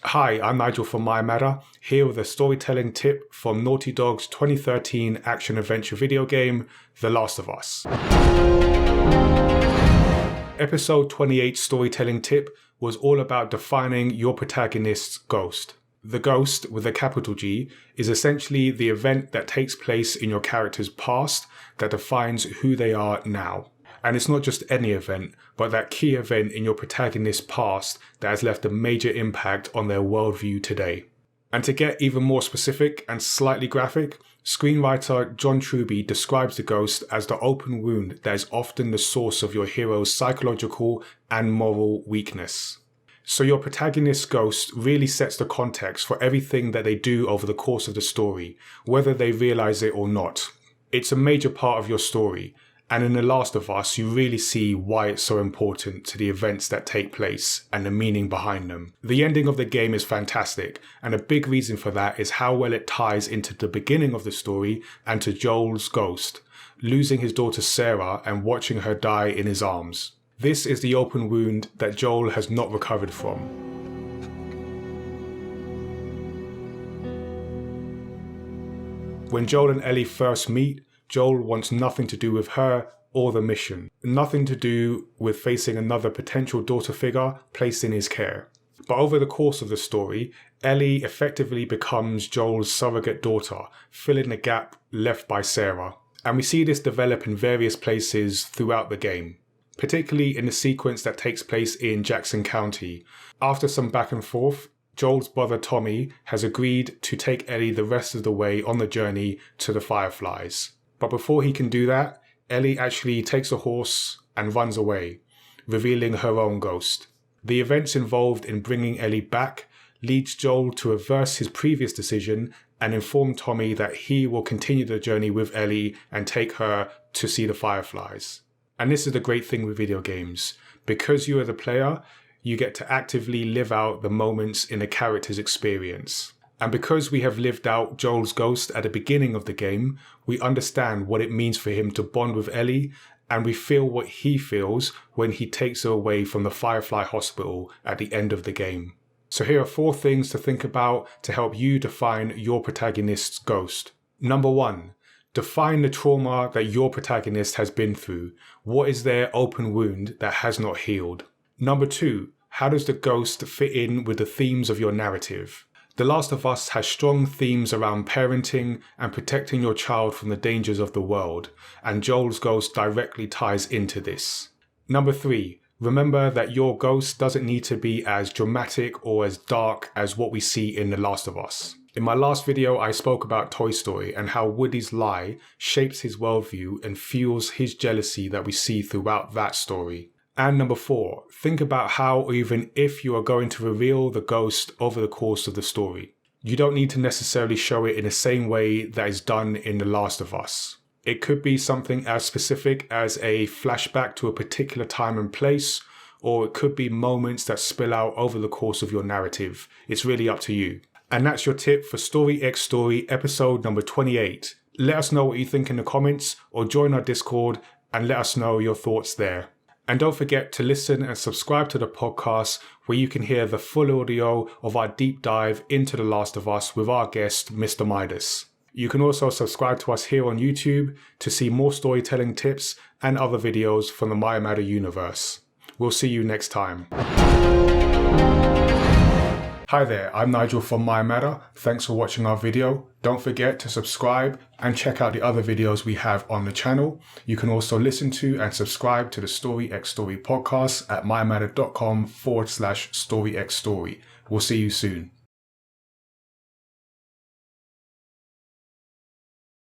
Hi, I'm Nigel from mayamada, here with a storytelling tip from Naughty Dog's 2013 action-adventure video game, The Last of Us. Episode 28's storytelling tip was all about defining your protagonist's ghost. The ghost, with a capital G, is essentially the event that takes place in your character's past that defines who they are now. And it's not just any event, but that key event in your protagonist's past that has left a major impact on their worldview today. And to get even more specific and slightly graphic, screenwriter John Truby describes the ghost as the open wound that is often the source of your hero's psychological and moral weakness. So your protagonist's ghost really sets the context for everything that they do over the course of the story, whether they realize it or not. It's a major part of your story. And in The Last of Us, you really see why it's so important to the events that take place and the meaning behind them. The ending of the game is fantastic, and a big reason for that is how well it ties into the beginning of the story and to Joel's ghost, losing his daughter Sarah and watching her die in his arms. This is the open wound that Joel has not recovered from. When Joel and Ellie first meet, Joel wants nothing to do with her or the mission, nothing to do with facing another potential daughter figure placed in his care. But over the course of the story, Ellie effectively becomes Joel's surrogate daughter, filling the gap left by Sarah. And we see this develop in various places throughout the game, particularly in the sequence that takes place in Jackson County. After some back and forth, Joel's brother Tommy has agreed to take Ellie the rest of the way on the journey to the Fireflies. But before he can do that, Ellie actually takes a horse and runs away, revealing her own ghost. The events involved in bringing Ellie back leads Joel to reverse his previous decision and inform Tommy that he will continue the journey with Ellie and take her to see the Fireflies. And this is the great thing with video games. Because you are the player, you get to actively live out the moments in a character's experience. And because we have lived out Joel's ghost at the beginning of the game, we understand what it means for him to bond with Ellie, and we feel what he feels when he takes her away from the Firefly Hospital at the end of the game. So here are 4 things to think about to help you define your protagonist's ghost. Number 1, define the trauma that your protagonist has been through. What is their open wound that has not healed? Number 2, how does the ghost fit in with the themes of your narrative? The Last of Us has strong themes around parenting and protecting your child from the dangers of the world, and Joel's ghost directly ties into this. Number 3, remember that your ghost doesn't need to be as dramatic or as dark as what we see in The Last of Us. In my last video, I spoke about Toy Story and how Woody's lie shapes his worldview and fuels his jealousy that we see throughout that story. And number 4, think about how or even if you are going to reveal the ghost over the course of the story. You don't need to necessarily show it in the same way that is done in The Last of Us. It could be something as specific as a flashback to a particular time and place, or it could be moments that spill out over the course of your narrative. It's really up to you. And that's your tip for Story X Story episode number 28. Let us know what you think in the comments, or join our Discord and let us know your thoughts there. And don't forget to listen and subscribe to the podcast where you can hear the full audio of our deep dive into The Last of Us with our guest, Mr Midas. You can also subscribe to us here on YouTube to see more storytelling tips and other videos from the mayamada universe. We'll see you next time. Hi there, I'm Nigel from mayamada. Thanks for watching our video. Don't forget to subscribe and check out the other videos we have on the channel. You can also listen to and subscribe to the Story X Story podcast at mayamada.com/storyxstory. We'll see you soon.